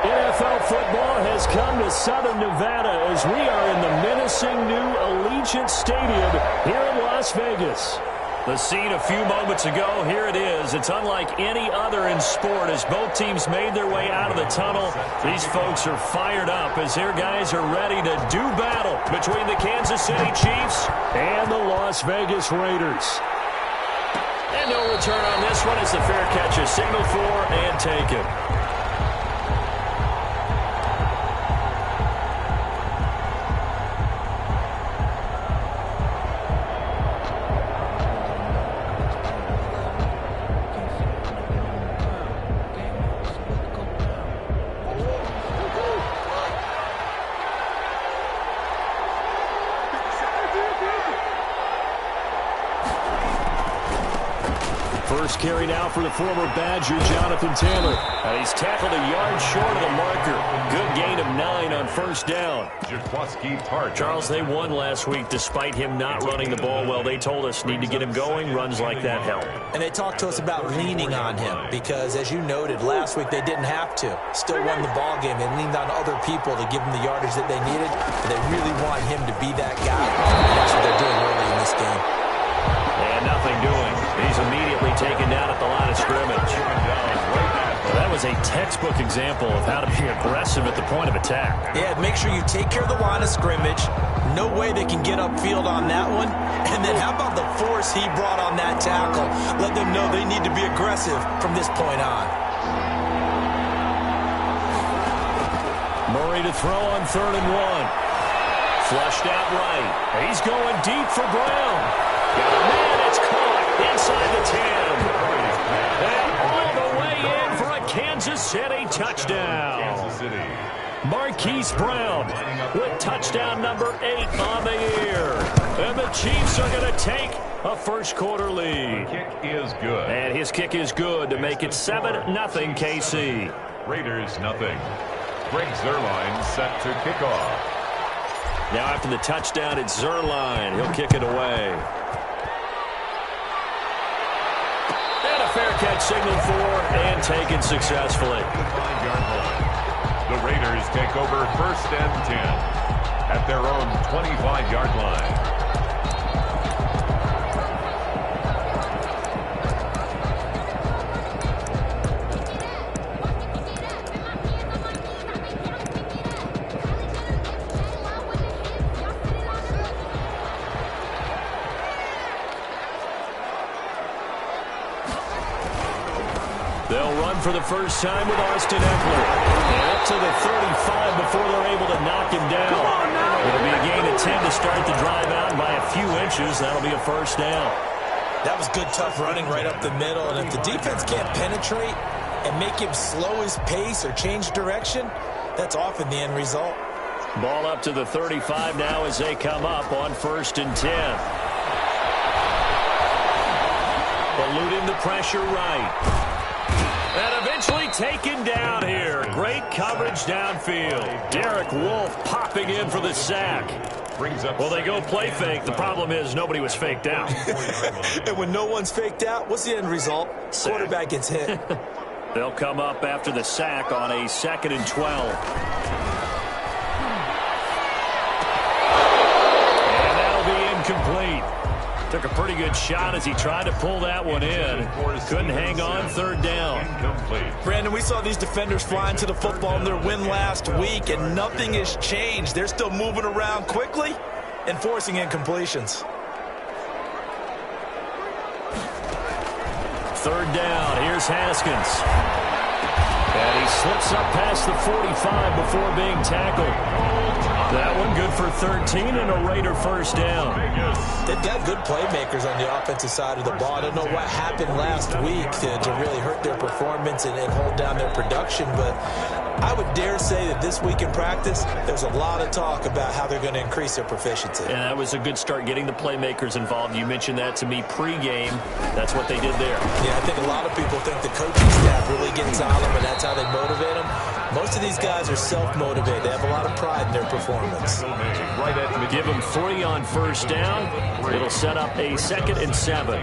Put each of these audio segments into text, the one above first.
NFL football has come to Southern Nevada as we are in the menacing new Allegiant Stadium here in Las Vegas. The scene a few moments ago, here it is. It's unlike any other in sport as both teams made their way out of the tunnel. These folks are fired up as their guys are ready to do battle between the Kansas City Chiefs and the Las Vegas Raiders. And no return on this one as the fair catch is signaled for and taken. First carry now for the former Badger, Jonathan Taylor. And he's tackled a yard short of the marker. Good gain of 9 on first down. Charles, they won last week despite him not running the ball well. They told us need to get him going. Runs like that help. And they talked to us about leaning on him because, as you noted, last week they didn't have to. Still won the ball game. They leaned on other people to give them the yardage that they needed. And they really want him to be that guy. And that's what they're doing early in this game. And nothing doing. He's immediately taken down at the line of scrimmage. Well, that was a textbook example of how to be aggressive at the point of attack. Yeah, make sure you take care of the line of scrimmage. No way they can get upfield on that one. And then how about the force he brought on that tackle? Let them know they need to be aggressive from this point on. Murray to throw on 3rd and 1. Flushed out right. He's going deep for Brown. Got a man, it's caught inside the 10. And all the way in for a Kansas City touchdown. Kansas City. Marquise Brown with touchdown number 8 on the year. And the Chiefs are going to take a first quarter lead. The kick is good. And his kick is good to make it 7-0 KC. Raiders nothing. Greg Zuerlein set to kick off. Now after the touchdown, it's Zuerlein. He'll kick it away. Fair catch signaled for and taken successfully. The 5-yard line. The Raiders take over 1st and 10 at their own 25-yard line. They'll run for the first time with Austin Eckler. And up to the 35 before they're able to knock him down. It'll be a gain of 10 to start the drive out by a few inches. That'll be a first down. That was good, tough running right up the middle. And if the defense can't penetrate and make him slow his pace or change direction, that's often the end result. Ball up to the 35 now as they come up on 1st and 10. Eluding the pressure right. And eventually taken down here. Great coverage downfield. Derek Wolfe popping in for the sack. Well, they go play fake. The problem is nobody was faked out. And when no one's faked out, what's the end result? Sack. Quarterback gets hit. They'll come up after the sack on a 2nd and 12. And that'll be incomplete. Took a pretty good shot as he tried to pull that one in. Couldn't hang on, 3rd down. Brandon, we saw these defenders flying to the football in their win last week, and nothing has changed. They're still moving around quickly and forcing incompletions. 3rd down. Here's Haskins. And he slips up past the 45 before being tackled. That one good for 13 and a Raider first down. They've got good playmakers on the offensive side of the ball. I don't know what happened last week to really hurt their performance and hold down their production, but I would dare say that this week in practice, there's a lot of talk about how they're going to increase their proficiency. And that was a good start getting the playmakers involved. You mentioned that to me pregame. That's what they did there. Yeah, I think a lot of people think the coaching staff really gets on them, and that's how they motivate them. Most of these guys are self-motivated. They have a lot of pride in their performance. Give them 3 on first down. It'll set up a 2nd and 7.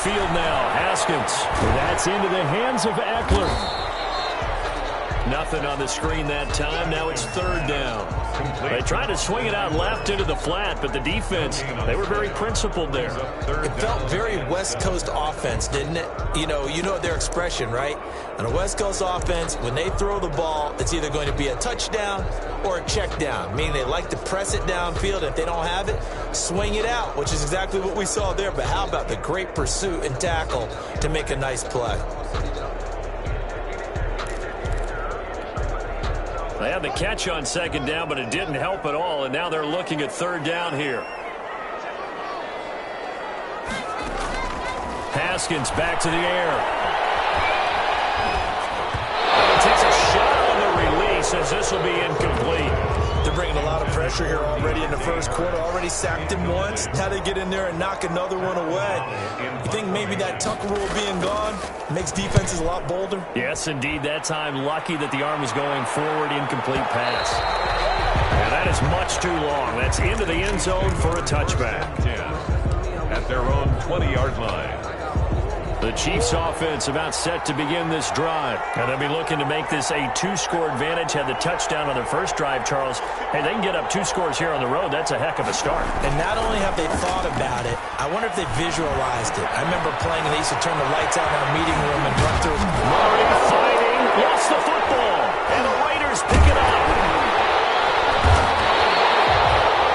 field now. Haskins. That's into the hands of Eckler. Nothing on the screen that time. Now it's third down. They tried to swing it out left into the flat, but the defense, they were very principled there. It felt very West Coast offense, didn't it? You know their expression, right? On a West Coast offense, when they throw the ball, it's either going to be a touchdown or a check down, meaning they like to press it downfield. If they don't have it, swing it out, which is exactly what we saw there. But how about the great pursuit and tackle to make a nice play? They had the catch on second down, but it didn't help at all, and now they're looking at third down here. Haskins back to the air. Takes a shot on the release as this will be incomplete. They're bringing a lot of pressure here already in the first quarter. Already sacked him once. Now they get in there and knock another one away. You think maybe that Tucker rule being gone makes defenses a lot bolder? Yes, indeed. That time, lucky that the arm was going forward. Incomplete pass. And that is much too long. That's into the end zone for a touchback. 10 at their own 20-yard line. The Chiefs offense about set to begin this drive. And they'll be looking to make this a two-score advantage. Had the touchdown on their first drive, Charles. Hey, they can get up 2 scores here on the road. That's a heck of a start. And not only have they thought about it, I wonder if they visualized it. I remember playing and they used to turn the lights out in our meeting room and run through. Murray fighting. Lost the football. And the Raiders pick it up.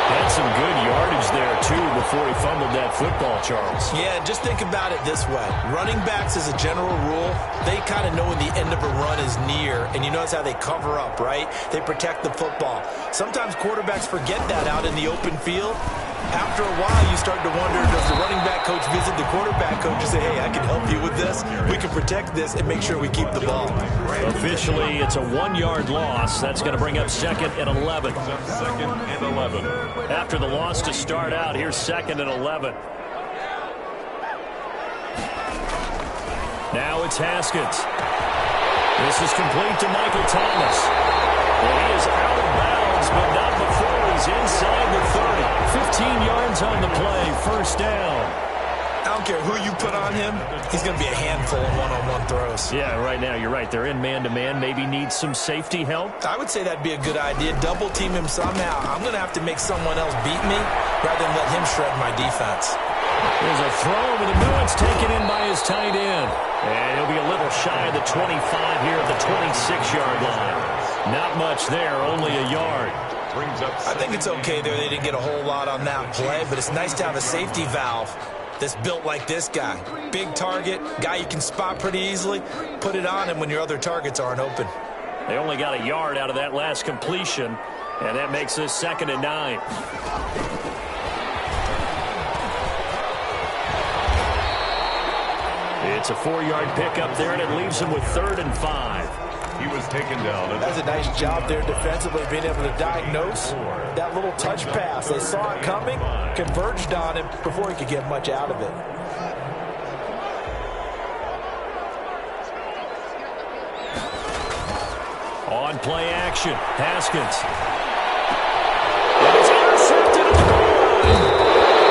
Had some good yardage there, too, before he fumbled that football, Charles. Yeah, just think about it this way. Running backs, as a general rule, they kind of know when the end of a run is near, and you notice how they cover up, right? They protect the football. Sometimes quarterbacks forget that out in the open field. After a while, you start to wonder, does the running back coach visit the quarterback coach and say, hey, I can help you with this, we can protect this, and make sure we keep the ball. Officially, it's a 1-yard loss. That's going to bring up 2nd and 11. 2nd and 11. After the loss to start out, here's 2nd and 11. Now it's Haskins. This is complete to Michael Thomas. Well, he is out of bounds, but not before he's inside the 30. 15 yards on the play, first down. I don't care who you put on him, he's going to be a handful of one-on-one throws. Yeah, right now, you're right. They're in man-to-man. Maybe needs some safety help. I would say that'd be a good idea. Double team him somehow. I'm going to have to make someone else beat me rather than let him shred my defense. There's a throw over the middle. It's taken in by his tight end. And he'll be a little shy of the 25 here at the 26-yard line. Not much there, only a yard. I think it's okay there. They didn't get a whole lot on that play, but it's nice to have a safety valve that's built like this guy. Big target, guy you can spot pretty easily. Put it on him when your other targets aren't open. They only got a yard out of that last completion, and that makes this 2nd and 9. It's a 4-yard pickup there, and it leaves him with 3rd and 5. He was taken down. That's a nice job there defensively, being able to diagnose that little touch pass. They saw it coming, converged on him before he could get much out of it. On play action, Haskins. And it's intercepted at the goal line.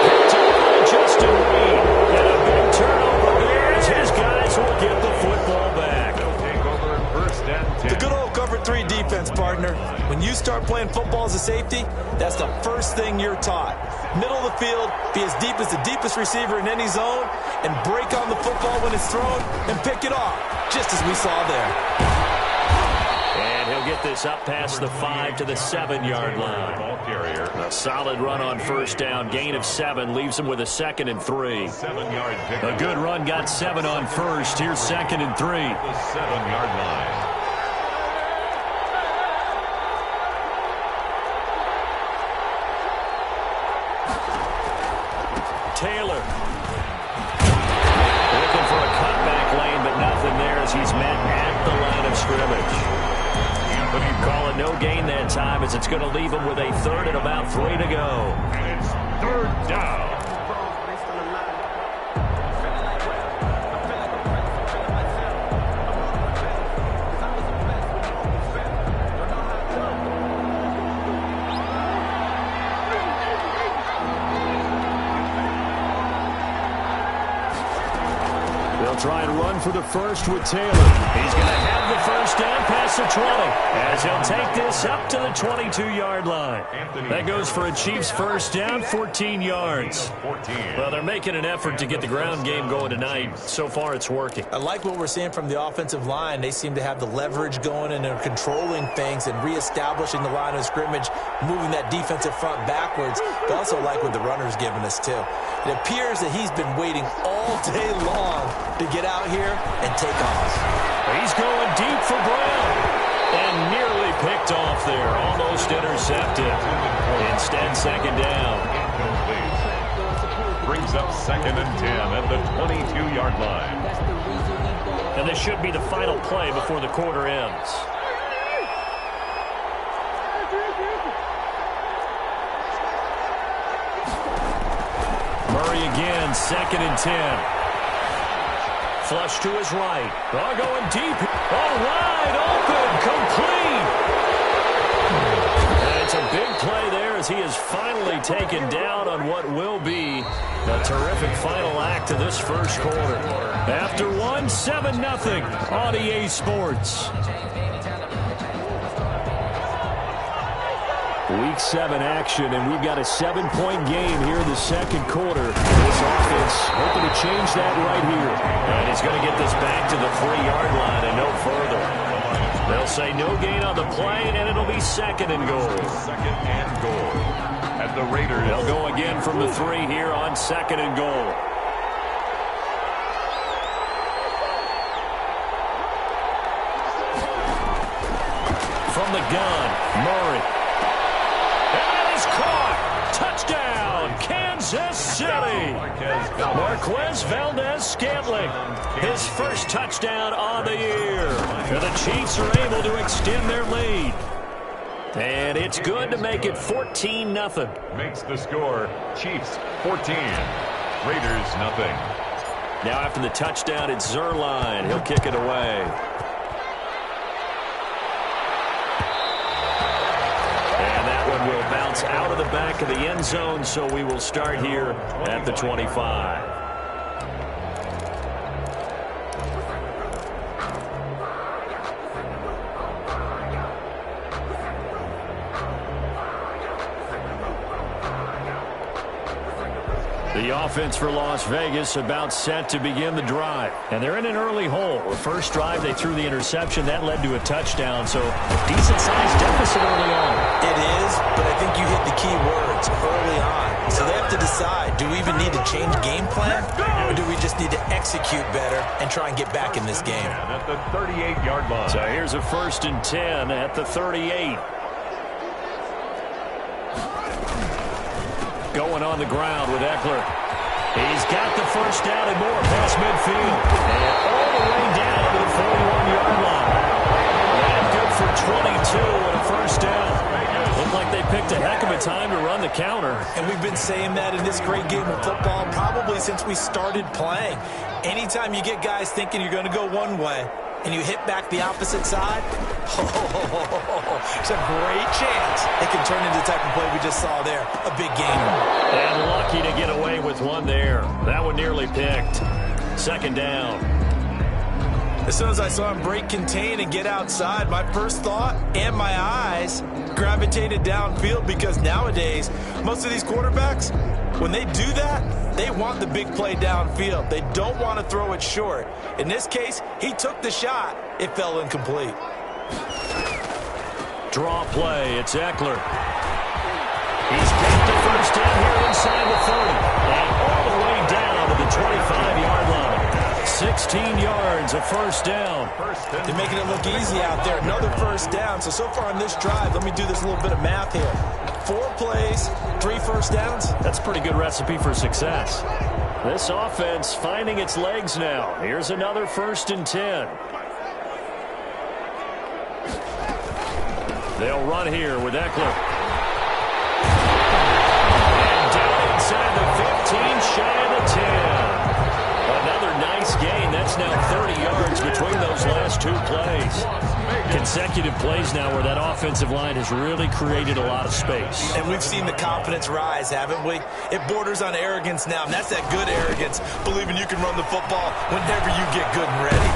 Picked up by Justin Reed. And a big turnover there as his guys will get the football back. The good old cover 3 defense, partner. When you start playing football as a safety, that's the first thing you're taught. Middle of the field, be as deep as the deepest receiver in any zone, and break on the football when it's thrown and pick it off, just as we saw there. And he'll get this up past the 5 to the 7-yard line. A solid run on first down. Gain of 7 leaves him with a 2nd and 3. A good run got 7 on first. Here's 2nd and 3. The 7-yard line. Taylor. Looking for a cutback lane, but nothing there as he's met at the line of scrimmage. Call it no gain that time as it's going to leave him with a 3rd and about 3 to go. And it's 3rd down. for the first with Taylor. He's going to have the first down past the 20 as he'll take this up to the 22-yard line. That goes for a Chiefs first down, 14 yards. Well, they're making an effort to get the ground game going tonight. So far, it's working. I like what we're seeing from the offensive line. They seem to have the leverage going, and they're controlling things and reestablishing the line of scrimmage, moving that defensive front backwards. But I also like what the runner's giving us, too. It appears that he's been waiting all day long to get out here and take off. He's going deep for Brown. And nearly picked off there. Almost intercepted. Instead, second down. Brings up 2nd and 10 at the 22-yard line. And this should be the final play before the quarter ends. Murray again, 2nd and 10. Flush to his right. Oh, going deep. Oh, wide open. Complete. And it's a big play there as he is finally taken down on what will be a terrific final act of this first quarter. After one, 7-0 on EA Sports. Week 7 action, and we've got a 7-point game here in the second quarter. This offense hoping to change that right here. And he's going to get this back to the 3-yard line and no further. They'll say no gain on the play, and it'll be 2nd and goal. 2nd and goal. At the Raiders. They'll go again from the 3 here on 2nd and goal. From the gun, Murray. Caught. Touchdown, Kansas City. Marquez Valdez-Scantling, his first touchdown on the year. And the Chiefs are able to extend their lead. And it's good to make it 14-0. Makes the score Chiefs 14, Raiders nothing. Now after the touchdown, it's Zerline. He'll kick it away. Will bounce out of the back of the end zone, so we will start here at the 25. The offense for Las Vegas about set to begin the drive. And they're in an early hole. The first drive, they threw the interception. That led to a touchdown, so decent-sized deficit early on. It is, but I think you hit the key words early on. So they have to decide, do we even need to change game plan, or do we just need to execute better and try and get back in this game? At the 38-yard line. So here's a 1st and 10 at the 38. Going on the ground with Eckler. He's got the first down and more past midfield. And all the way down to the 41-yard line. And good for 22 and a first down. Looked like they picked a heck of a time to run the counter. And we've been saying that in this great game of football probably since we started playing. Anytime you get guys thinking you're going to go one way, and you hit back the opposite side, it's a great chance it can turn into the type of play we just saw there. A big game. And lucky to get away with one there. That one nearly picked. 2nd down. As soon as I saw him break contain and get outside, my first thought and my eyes gravitated downfield, because nowadays, most of these quarterbacks, when they do that, they want the big play downfield. They don't want to throw it short. In this case, he took the shot. It fell incomplete. Draw play. It's Eckler. He's got the first down here inside the 30. And all the way down to the 25-yard line. 16 yards, a first down. They're making it look easy out there. Another first down. So far on this drive, let me do this little bit of math here. 4 plays, 3 first downs. That's a pretty good recipe for success. This offense finding its legs now. Here's another 1st and 10. They'll run here with Eckler. And down inside the 15, shy of the 10. Another nice gain. That's now 30 yards between those last 2 plays. Consecutive plays now where that offensive line has really created a lot of space. And we've seen the confidence rise, haven't we? It borders on arrogance now, and that's that good arrogance, believing you can run the football whenever you get good and ready.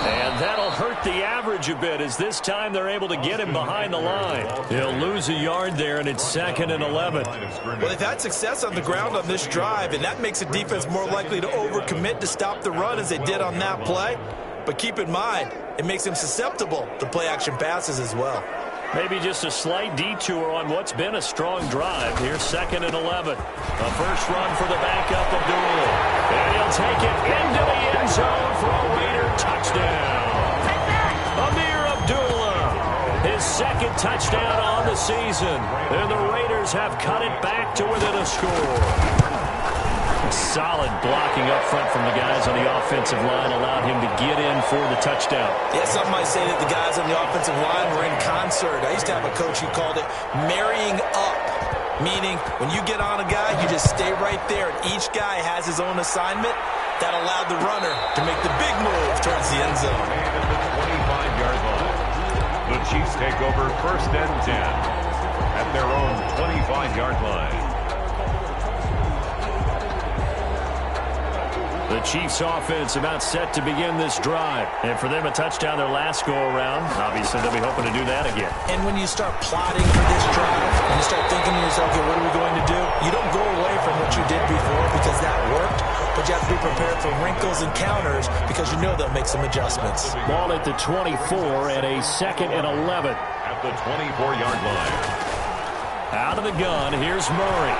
And that'll hurt the average a bit as this time they're able to get him behind the line. He'll lose a yard there, and it's 2nd and 11. Well, they've had success on the ground on this drive, and that makes a defense more likely to overcommit to stop the run as they did on that play. But keep in mind, it makes them susceptible to play-action passes as well. Maybe just a slight detour on what's been a strong drive. Here's 2nd and 11. A first run for the backup, Abdullah. And he'll take it into the end zone for a Raider touchdown. Amir Abdullah, his 2nd touchdown on the season. And the Raiders have cut it back to within a score. Solid blocking up front from the guys on the offensive line allowed him to get in for the touchdown. Yeah, some might say that the guys on the offensive line were in concert. I used to have a coach who called it marrying up, meaning when you get on a guy, you just stay right there. And each guy has his own assignment that allowed the runner to make the big move towards the end zone. And at the 25-yard line, the Chiefs take over 1st and 10 at their own 25-yard line. The Chiefs offense about set to begin this drive. And for them, a touchdown their last go-around. Obviously, they'll be hoping to do that again. And when you start plotting for this drive, when you start thinking to yourself, okay, what are we going to do? You don't go away from what you did before because that worked, but you have to be prepared for wrinkles and counters because you know they'll make some adjustments. Ball at the 24 and a 2nd and 11. At the 24-yard line. Out of the gun, here's Murray.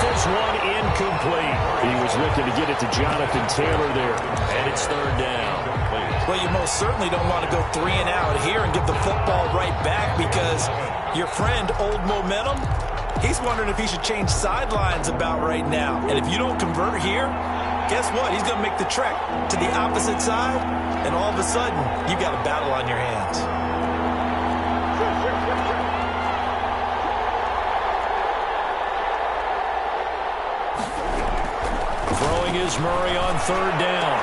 This one incomplete. He was looking to get it to Jonathan Taylor there. And it's 3rd down. Well, you most certainly don't want to go 3 and out here and give the football right back because your friend, Old Momentum, he's wondering if he should change sidelines about right now. And if you don't convert here, guess what? He's going to make the trek to the opposite side, and all of a sudden, you've got a battle on your hands. Throwing is Murray on 3rd down.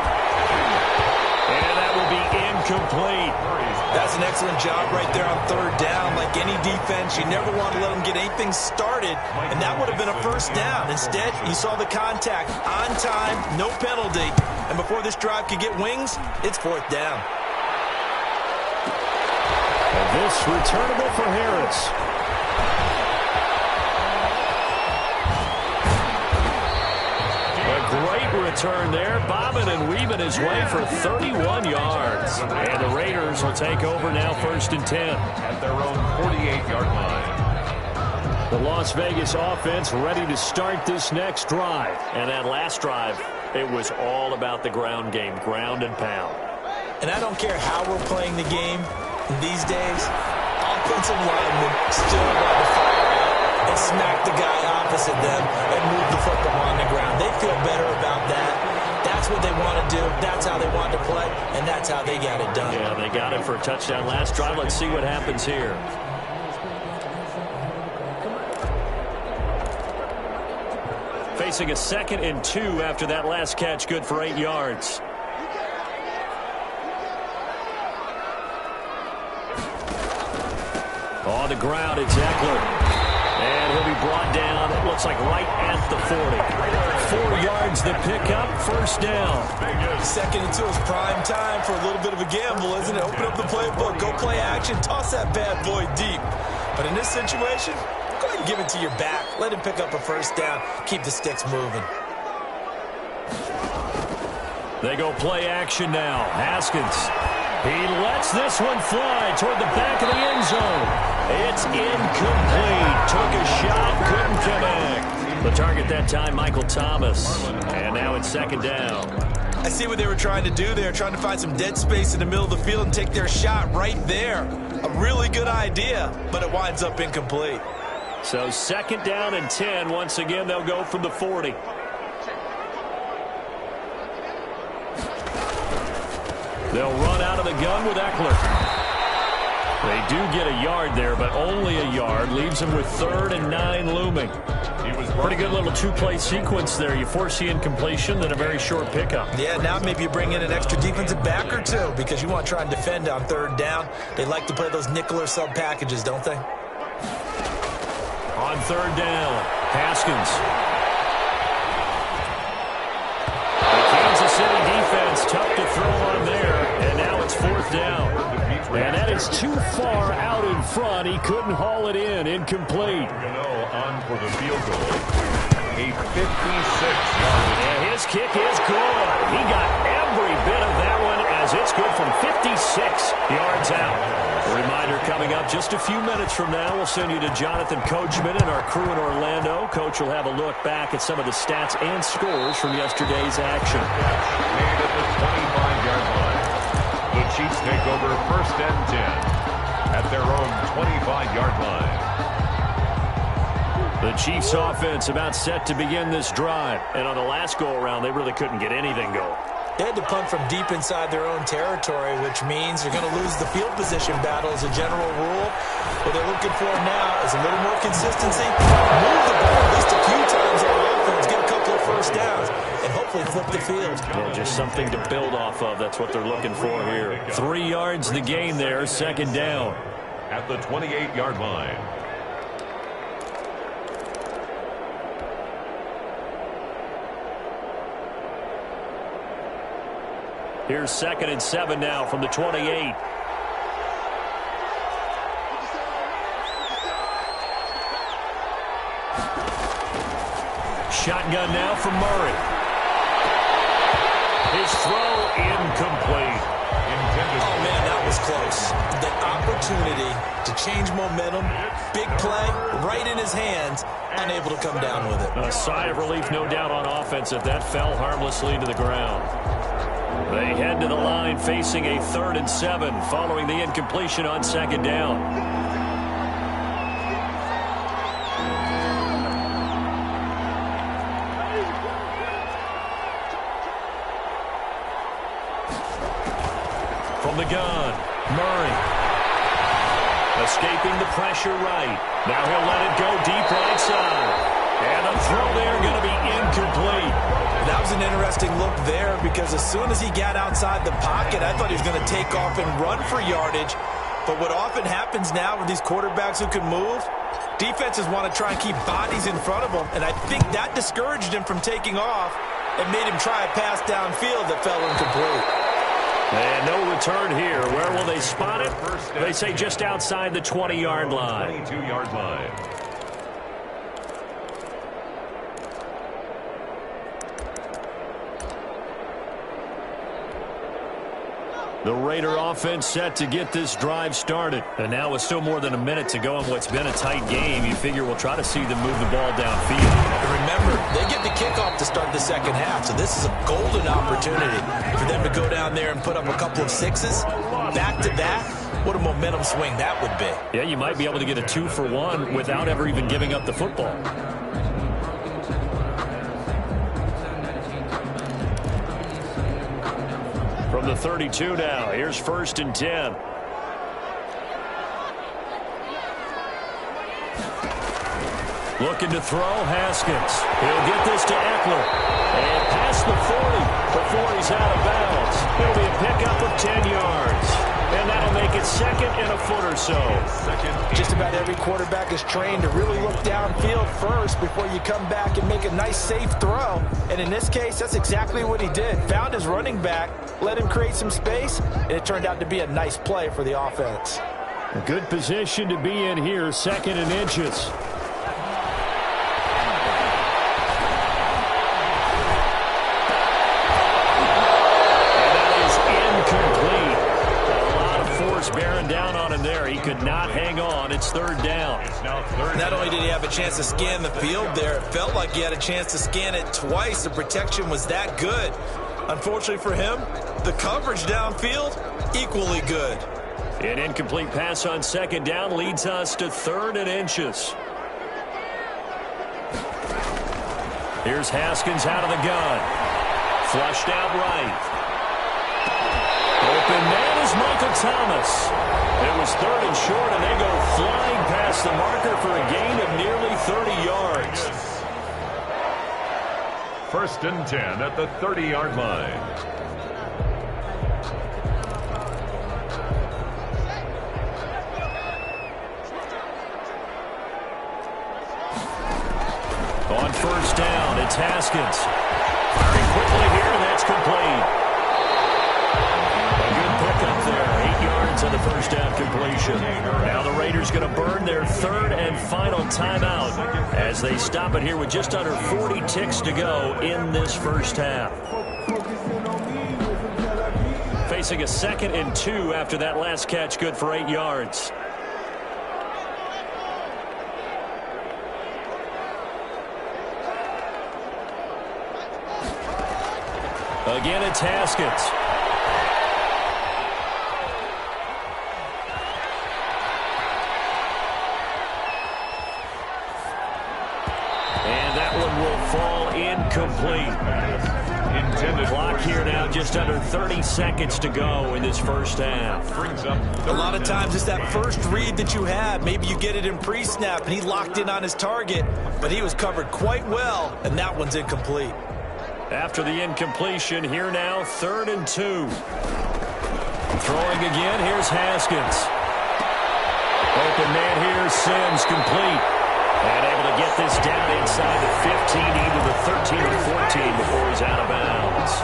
And that will be incomplete. That's an excellent job right there on 3rd down. Like any defense, you never want to let them get anything started, and that would have been a 1st down. Instead, you saw the contact on time, no penalty, and before this drive could get wings, it's 4th down. And this returnable for Harris. Great return there, bobbing and weaving his way for 31 yards. And the Raiders will take over now 1st and 10. At their own 48-yard line. The Las Vegas offense ready to start this next drive. And that last drive, it was all about the ground game, ground and pound. And I don't care how we're playing the game these days, offensive linemen still want to fire out and smack the guy opposite them and move the football on the ground. They feel better about that. That's what they want to do. That's how they want to play, and that's how they got it done. Yeah, they got it for a touchdown last drive. Let's see what happens here. Facing a 2nd and 2 after that last catch, good for 8 yards. On the ground, it's Eckler. And he'll be brought down, it looks like right at the 40. 4 yards the pickup, 1st down. 2nd and 2 is prime time for a little bit of a gamble, isn't it? Open up the playbook, go play action, toss that bad boy deep. But in this situation, go ahead and give it to your back. Let him pick up a 1st down, keep the sticks moving. They go play action now. Haskins. He lets this one fly toward the back of the end zone. It's incomplete. Took a shot, couldn't connect. The target that time, Michael Thomas. And now it's 2nd down. I see what they were trying to do there, trying to find some dead space in the middle of the field and take their shot right there. A really good idea, but it winds up incomplete. So 2nd down and 10. Once again, they'll go from the 40. They'll run out of the gun with Eckler. They do get a yard there, but only a yard. Leaves them with 3rd and 9 looming. Pretty good little two-play sequence there. You force the incompletion, then a very short pickup. Yeah, now maybe you bring in an extra defensive back or two because you want to try and defend on third down. They like to play those nickel or sub packages, don't they? On third down, Haskins. The Kansas City defense tough to throw on there, and now it's fourth down. And that is too far out in front. He couldn't haul it in. Incomplete. On for the field goal. A 56-yard. And his kick is good. He got every bit of that one as it's good from 56 yards out. A reminder coming up just a few minutes from now. We'll send you to Jonathan Coachman and our crew in Orlando. Coach will have a look back at some of the stats and scores from yesterday's action. Made at the 25-yard line. The Chiefs take over first and 10 at their own 25-yard line. The Chiefs offense about set to begin this drive. And on the last go-around, they really couldn't get anything going. They had to punt from deep inside their own territory, which means they're going to lose the field position battle as a general rule. What they're looking for now is a little more consistency. Move the ball at least a few times on offense, get a couple of first downs, and hopefully flip the field. Yeah, just something to build off of. That's what they're looking for here. 3 yards the gain there, second down. At the 28-yard line. Here's 2nd and 7 now from the 28. Shotgun now from Murray. His throw incomplete. Oh, man, that was close. The opportunity to change momentum, big play, right in his hands, unable to come down with it. A sigh of relief, no doubt, on offense if that fell harmlessly to the ground. They head to the line facing a 3rd and 7 following the incompletion on second down. From the gun, Murray. Escaping the pressure right. Now he'll let it go deep right side. And the throw there going to be incomplete. That was an interesting look there because as soon as he got outside the pocket, I thought he was going to take off and run for yardage. But what often happens now with these quarterbacks who can move, defenses want to try and keep bodies in front of them. And I think that discouraged him from taking off and made him try a pass downfield that fell incomplete. And no return here. Where will they spot it? They say just outside the 20-yard line. 22-yard line. The Raider offense set to get this drive started. And now with still more than a minute to go in what's been a tight game, you figure we'll try to see them move the ball downfield. And remember, they get the kickoff to start the second half, so this is a golden opportunity for them to go down there and put up a couple of sixes. Back to back, what a momentum swing that would be. Yeah, you might be able to get a 2-for-1 without ever even giving up the football. From the 32 now, here's 1st and 10. Looking to throw, Haskins. He'll get this to Eckler. And past the 40 before he's out of bounds. It'll be a pickup of 10 yards. And that'll make it 2nd and a foot or so. Just about every quarterback is trained to really look downfield first before you come back and make a nice, safe throw. And in this case, that's exactly what he did. Found his running back, let him create some space, and it turned out to be a nice play for the offense. A good position to be in here, 2nd and inches. Bearing down on him there. He could not hang on. It's 3rd down. Not only did he have a chance to scan the field there, it felt like he had a chance to scan it twice. The protection was that good. Unfortunately for him, the coverage downfield, equally good. An incomplete pass on 2nd down leads us to 3rd and inches. Here's Haskins out of the gun. Flushed out right. Open man is Michael Thomas. It was 3rd and short, and they go flying past the marker for a gain of nearly 30 yards. First and 10 at the 30-yard line. On first down, it's Haskins. Firing quickly here, and that's complete. A good pickup there. 8 yards on the first down completion. Now the Raiders going to burn their third and final timeout as they stop it here with just under 40 ticks to go in this first half. Facing a 2nd and 2 after that last catch, good for 8 yards. Again, it's Haskins. And that one will fall incomplete. Intended clock here now, just under 30 seconds to go in this first half. Brings up A lot of times it's that first read that you have. Maybe you get it in pre-snap, and he locked in on his target, but he was covered quite well, and that one's incomplete. After the incompletion, here now, 3rd and 2. Throwing again, here's Haskins. Open man here, Sims, complete. And able to get this down inside the 15, either the 13 or 14 before he's out of bounds.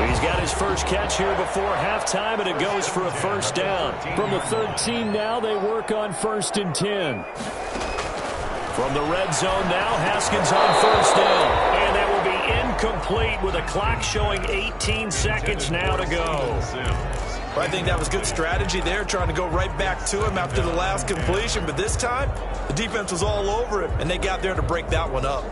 He's got his first catch here before halftime, and it goes for a first down. From the 13 now, they work on 1st and 10. From the red zone now, Haskins on first down. And that will be incomplete with a clock showing 18 seconds now to go. I think that was good strategy there, trying to go right back to him after the last completion. But this time, the defense was all over it, and they got there to break that one up.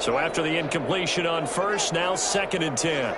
So after the incompletion on first, now 2nd and 10.